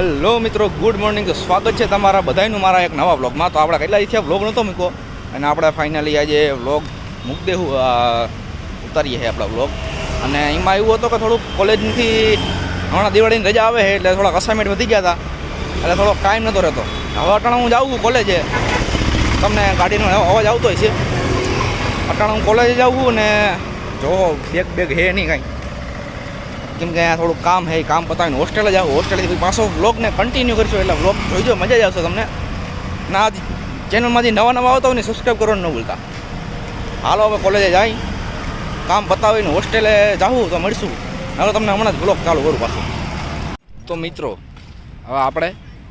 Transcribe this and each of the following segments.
Hello મિત્રો, good morning. સ્વાગત છે તમારા બધાનું મારા એક નવા વ્લોગમાં. તો આપણે કેટલા દિવસથી વ્લોગ નહોતો મૂક્યો અને આપણે ફાઇનલી આજે વ્લોગ મૂકી દેવું ઉતારીએ છીએ આપણા વ્લોગ. અને એમાં એવું હતું કે થોડુંક કોલેજથી હમણાં દિવાળીની રજા આવે છે એટલે થોડાક અસાઇનમેન્ટ વધી ગયા હતા એટલે થોડોક ટાઈમ નહોતો રહેતો. હવે અટાણે હું જાઉં છું કોલેજે, તમને ગાડીનો અવાજ આવતો હોય છે. અટાણે હું કોલેજે જાઉં છું ને જો બેગ હે નહીં કાંઈ, કેમ કે અહીંયા થોડુંક કામ છે, કામ પતાવીને હોસ્ટેલે જાવ. હોસ્ટેલથી પાછો વ્લોગને કન્ટિન્યુ કરશો એટલે વ્લોગ જોઈજો, મજા જ આવશે તમને. ના ચેનલમાંથી નવા આવતા હોય ને સબસ્ક્રાઈબ કરવાનું ન ભૂલતા. હાલો હવે કોલેજે જાય, કામ પતાવીને હોસ્ટેલે જાઉં તો મળીશું. હવે તમને હમણાં જ વ્લોગ ચાલુ કરું પાછું. તો મિત્રો હવે આપણે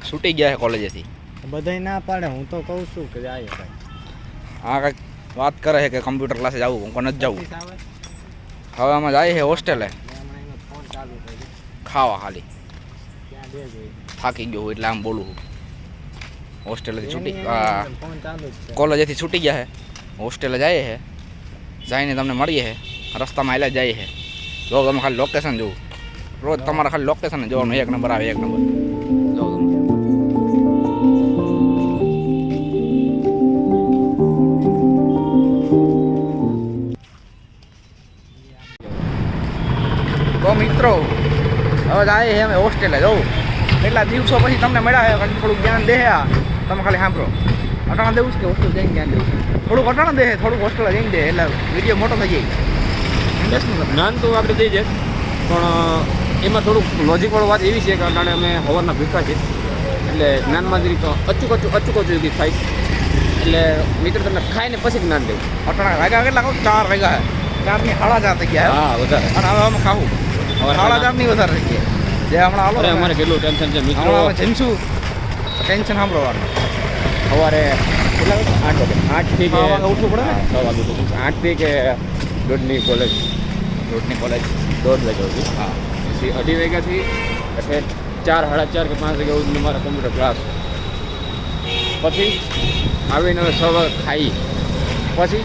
છૂટી ગયા છે કોલેજેથી. બધાય ના પાડે, હું તો કહું છું કે જાય ભાઈ. આ કંઈક વાત કરે છે કે કમ્પ્યુટર ક્લાસે જવું, હું નથી જવું. હવે આમાં જાય છે હોસ્ટેલે ખાવા. ખાલી થાકી ગયો એટલે આમ બોલું. હોસ્ટેલેથી છૂટી કોલેજેથી છૂટી ગયા છે, હોસ્ટેલે જઈએ છે. જઈને તમને મળીએ છે, રસ્તામાં આવેલા જઈએ છે. જો તમે ખાલી લોકેશન જોવું, રોજ તમારે ખાલી લોકેશન જોવાનું, એક નંબર આવે, એક નંબર. જો તો મિત્રો હવે જાય છે અમે હોસ્ટેલે જવું. કેટલા દિવસો પછી તમને મળ્યા છે, થોડુંક જ્ઞાન દે. તમે ખાલી સાંભળો. અટાણા દેવું છે કે હોસ્ટેલ જઈને જ્ઞાન દેવું? થોડુંક અટાણા દે, થોડુંક હોસ્ટેલે જઈને દે એટલે વિડીયો મોટો થઈ જાય. જ્ઞાન તો આપણે દઈ જાય, પણ એમાં થોડુંક લોજિકવાળું વાત એવી છે કે અટાણે અમે હવારના ભૂખા છે એટલે જ્ઞાનમાં જ રીતે અચૂક થાય. એટલે મિત્ર તમને ખાઈને પછી જ્ઞાન દેવું. અટાણા વાગ્યા કેટલા કહું? 4 વાગ્યા છે. 4 ની 4:30 થઈ ગયા. હા, વધારે. અને હવે અમે ખાવું 4:30 ની વધારે થઈ ગયા. જે હમણાં હાલો અમારે કેટલું ટેન્શન છે મિત્રો. જમશું ટેન્શન સાંભળવાનું. સવારે કેટલા વાગે? 8 થી કે ઉઠવું પડે ને? 6 વાગે ઉઠવું. 8 થી કે 1:30 કોલેજ. 1:30 કોલેજ 1:30 વાગ્યા સુધી. હા, પછી 2:30 વાગ્યાથી એટલે 4, 4:30 કે 5 વાગ્યા સુધી મારા કોમ્પ્યુટર ક્લાસ. પછી આવીને હવે 6 વાગે ખાઈ. પછી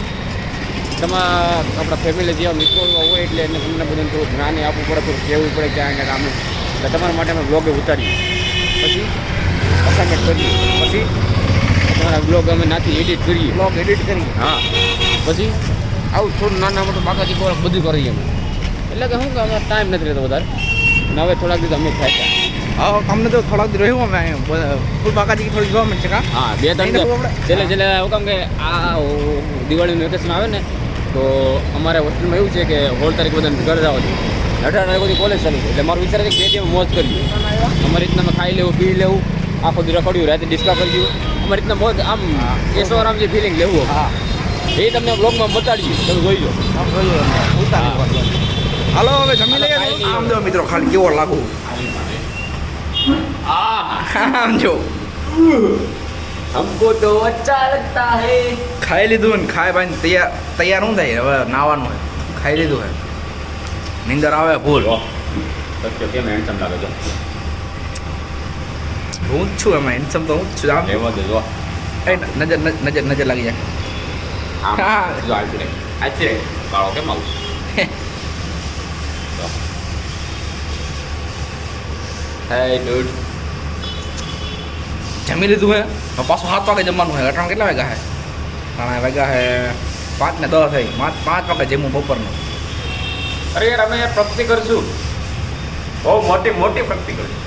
આપણા ફેમિલી જેવા મિત્રો હોય એટલે એને તમને બધાને થોડું જ્ઞાન આપવું પડે, થોડું કહેવું પડે કે અહીંયા કામ. એટલે તમારા માટે અમે બ્લોગે ઉતારીએ, પછી અસાઇનમેન્ટ કરીએ, પછી તમારા બ્લોગ અમે નાથી એડિટ કરીએ. હા, પછી આવું થોડું નાના મોટું બાકાજી કોળક બધું કરીએ અમે. એટલે કે શું કે અમારો ટાઈમ નથી રહેતો વધારે. અને હવે થોડાક દિવસ અમે થાય. હા, અમને તો થોડાક દી રહ્યું અમે ફૂલ બાકાજી થોડી જોવા મળશે. કા હા, 2-3 છેલ્લે હું કામ કે આ દિવાળીનું વેકેશન આવે ને તો અમારે હોસ્ટેલમાં એવું છે કે 16 તારીખ બધાને ઘર જવા છે, 18 તારીખ બધી કોલેજ ચાલુ છે. એટલે મારું વિચાર છે કે 2 દિવસ મોજ કરીએ. અમારી રીતના અમે ખાઈ લેવું, પી લેવું, આખો દી રખડ્યું, રાતે ડિસ્કા કર્યું. અમારી રીતના મોજ આમ એસોરામ જે ફિલિંગ લેવું. હા, એ તમને બ્લોગમાં બતાડીએ, તમે જોઈજો. હાલો હવે જમી લઈએ. આમ જો મિત્રો ખાલી કેવો લાગુ. આમ જો हमको तो अच्छा लगता है. ખાઈ લીધું ને ખાઈ ભાઈ તૈયાર શું થાય? હવે નાવાનું હોય. ખાઈ લીધું હે, નીંદર આવે ભૂલ. સત્ય કેમ હેન્ડસમ લાગે છે? હું જ છું એમાં, હેન્ડસમ તો હું જ છું. આમ લેવા દેજો. નજર લાગી જાય. હા, જો આજે કાળો કેમ આવું? હે ડૂડ, જમી લીધું હે. હવે પાછું 7 વાગે જમવાનું હોય. અટાણા કેટલા વાગ્યા હે? અટાણા વાગ્યા હે 5 ને 10 થઈ. 5 વાગે જમવું બપોરનું. અરે યાર અમે પ્રગતિ કરશું, બહુ મોટી પ્રગતિ કરશું.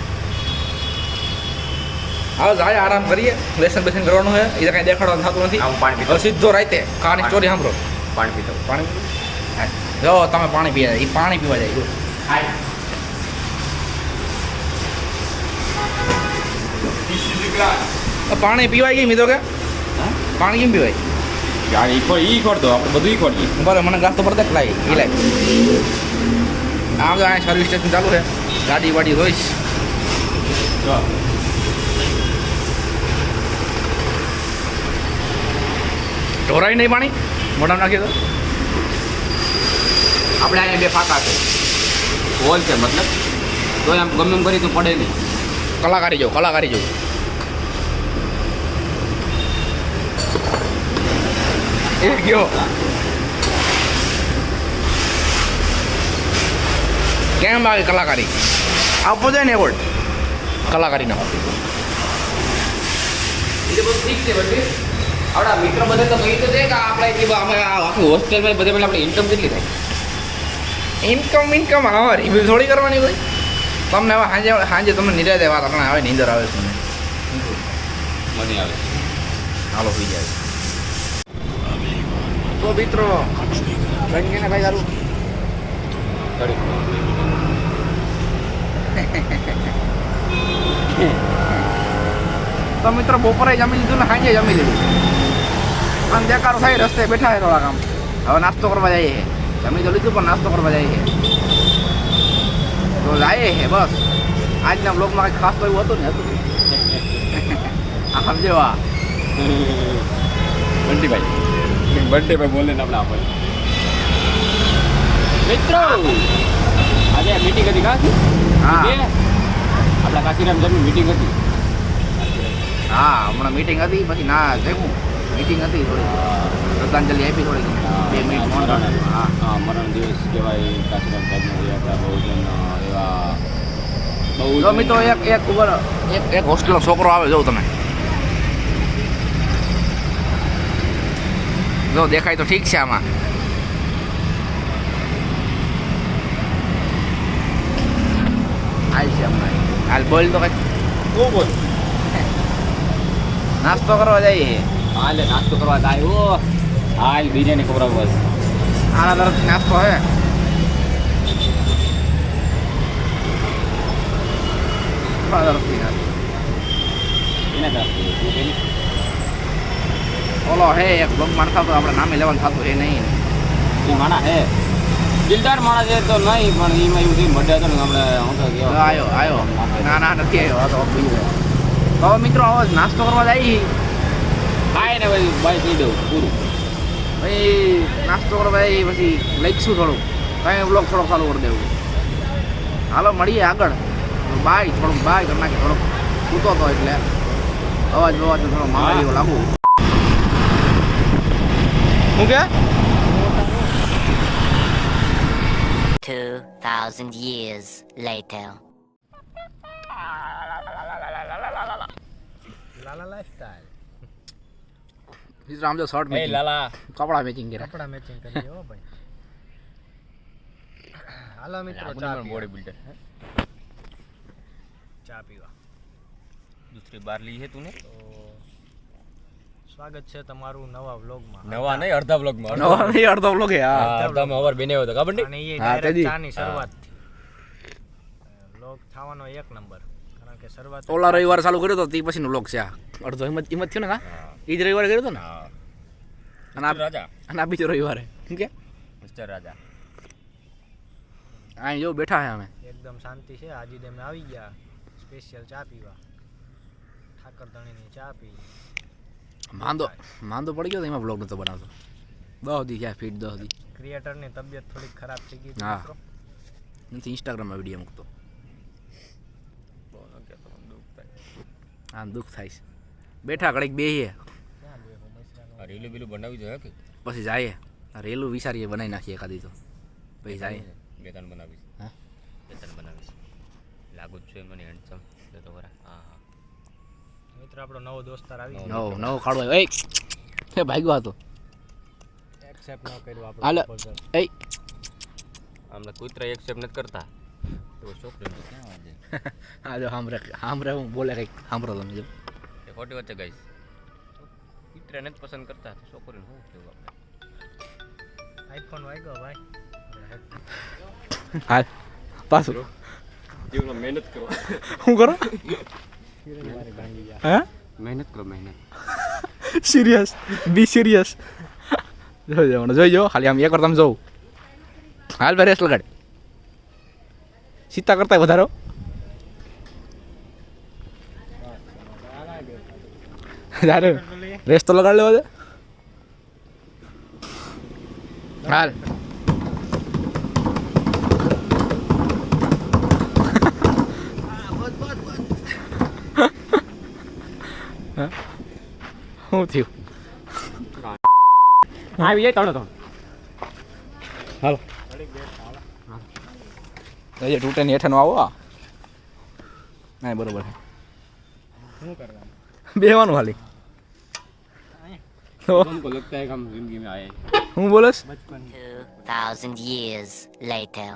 હવે જાય આરામ કરીએ. લેસન બેસન કરવાનું હોય એ કાંઈ દેખાડવાનું થતું નથી. આમ પાણી હવે સીધો રાતે કાની સ્ટોરી સાંભળો. પાણી પીતો. પાણી જો તમે પાણી પીવા જાય, એ પાણી પીવા જાય. પાણી પીવાય ગઈ મીધો કે? પાણી કેમ પીવાય? યાર ઈ ખોડ દો, આપણે બધું ઈ ખોડીએ. બરાબર, મને ગાસ તો પડતા જ લાવી એ લાવી. આમ તો અહીંયા સર્વિસ સ્ટેશન ચાલુ છે, ગાડી વાડી જોઈશ. ઢોરાય નહીં પાણી મોઢામાં નાખીએ તો? આપણે અહીંયા 2 ફાંકા છે, હોલ છે મતલબ, તો આમ ગમે એમ કરી તો પડે નહીં. કલાકારી જો એ ગયો. કેમ લાગે કલાકારી? આપવો જોઈએ ને એવોર્ડ. કલાકારીનો એ તો બધું ઠીક છે બધી આપણા મિત્ર બધે તો કહી તો છે કે આપણે જે આખી હોસ્ટેલમાં બધે પહેલાં આપણે ઇન્કમ કેટલી થાય ઇન્કમ હવે રિવ્યુ થોડી કરવાની હોય તમને હવે સાંજે તમને નિરાતે વાત આપણે આવે નીંદર આવે છે મને આવે હાલો હોઈ જાય તો મિત્રો બની ગયા ને ભાઈ તારું તો મિત્રો બપોરે જમી લીધું ને સાંજે જમી લીધું અને દેખાડો થાય રસ્તે બેઠા છે થોડાક આમ હવે નાસ્તો કરવા જઈએ છે જમી તો લીધું પણ નાસ્તો કરવા જઈએ છે તો જઈએ છે બસ આજના બ્લોગમાં કંઈક ખાસ તો એવું હતું ને આ સમજો આ બંટીભાઈ બોલે ને આપણે આપણે મિત્રો આજે મીટિંગ હતી કાશી હા આપણા કાશીરામ સાહેબની મીટિંગ હતી હા હમણાં મીટિંગ હતી પછી ના જમ્યું મીટિંગ હતી થોડી શ્રદ્ધાંજલિ આપી થોડી 2 મિનિટ મૌન હા હા મરણ દિવસ કહેવાય કાશીરામ સાહેબના જે આપણા બહુજન એવા જો મિત્રો એક હોસ્ટેલનો છોકરો આવે જો તમે જો દેખાય તો ઠીક છે આમાં હાલ છે હમણાં હાલ બોલ તો કઈ બોલ નાસ્તો કરવા જઈએ હાલે નાસ્તો કરવા જાય ઓ હાલ બિરયાની ખવડાવ બસ આના તરફથી નાસ્તો હે તરફથી નાસ્તો એના તરફથી ઓલો હે એક બ્લોગ માણસ તો આપણે નામે લેવાનું થતું એ નહીં એ માણા હે દિલદાર માણસ છે તો નહીં પણ એમાં એવું થયું મઢે હતો ને આપણે હું તો ગયો આવ્યો ના નથી આવ્યો આ તો બીજું તો મિત્રો હવે નાસ્તો કરવા જઈએ ખાય ને પછી બાય કહી દઉં પૂરું ભાઈ નાસ્તો કરવા જઈએ પછી લઈશું થોડું કંઈ બ્લોગ થોડોક ચાલુ કરી દેવું હાલો મળીએ આગળ થોડુંક બાય કરી નાખીએ થોડોક સૂતો હતો એટલે અવાજ થોડો મારી લાગુ શું કે 2,000 years later. લાલા લાઈફસ્ટાઈલ આમ જો શર્ટ એ લાલા કપડા મેચિંગ કર્યા કપડા મેચિંગ કરી હો ભાઈ હાલો મિત્રો ચા બોડી બિલ્ડર પીવા दूसरी बार ली है तूने તો સ્વાગત છે તમારું નવા વ્લોગમાં नवा नहीं अर्धा ब्लॉग में નવા નહીં અડધો બ્લોગ હે હા अर्धा में ओवर बने होता खबर नहीं અને એ હા, direct તેજી. ચાની શરૂઆતથી વ્લોગ થવાનો એક નંબર કારણ કે શરૂઆત ઓલા રવિવારે ચાલુ કર્યો તો તે પછીનો બ્લોગ છે આ અડધો હિંમત થયો ને કા એ જ રવિવારે કર્યો તો ને અને આ राजा અને આ બીજો રવિવારે શું કે मिस्टर राजा અહીં જો બેઠા હે અમે એકદમ શાંતિ છે આજે ડેમે આવી ગયા સ્પેશિયલ ચા પીવા ઠાકર ધણીની ચા પી માંદો પડી ગયો તો એમાં બ્લોગ નતો બનાવતો 10 દી ક્યાં ફીટ 10 દી ક્રિએટરની તબિયત થોડીક ખરાબ થઈ ગઈ હા. મિત્રો નથી ઇન્સ્ટાગ્રામમાં વિડીયો મૂકતો આમ દુઃખ થાય છે બેઠા ઘડીક બેહીએ ક્યાં બે મસરાનો રીલું બીલું બનાવી જોઈએ કે પછી જાય રેલું વિચારીએ બનાવી નાખીએ એકાદી તો પછી જાય બે ત્રણ બનાવીશ હા બે ત્રણ બનાવીશ લાગુ જ છે મને હેન્ડસમ તો ખરા હા હા મિત્રો આપણો નવો દોસ્તાર આવી નવો કાઢો એ એ ભાગ્યો હતો એક્સેપ્ટ ન કર્યો હાલો. આપણો proposal. એ આમને કૂતરા એક્સેપ્ટ નથી કરતા તો છોકરી ક્યાં વાંચે હા જો હામરે હું બોલે કંઈક સાંભળો તમે જો એ ખોટી વચ્ચે ગઈશ કૂતરા નથી પસંદ કરતા તો છોકરીને શું કેવું આપણે આઈફોન વાગ્યો ભાઈ હાલ પાછું જીવનમાં મહેનત કરો શું કરો મારી ભાંગી ગયા હે મહેનત કરો મહેનત સિરિયસ બી સિરિયસ જોઈ જો ખાલી આમ એક વાર તમે જોઉં હાલ ભાઈ રેસ લગાડ સીતા કરતા વધારો રેસ તો લગાડ લેવા દે હાલ શું થયું આવી જાય ત્રણ હાલો એ તૂટે ને હેઠે નો આવો હા બરોબર છે શું કરવાનું બેવાનું ખાલી તો हमको लगता है कि हम जिंदगी में आए હું બોલસ બચપન 2,000 years later.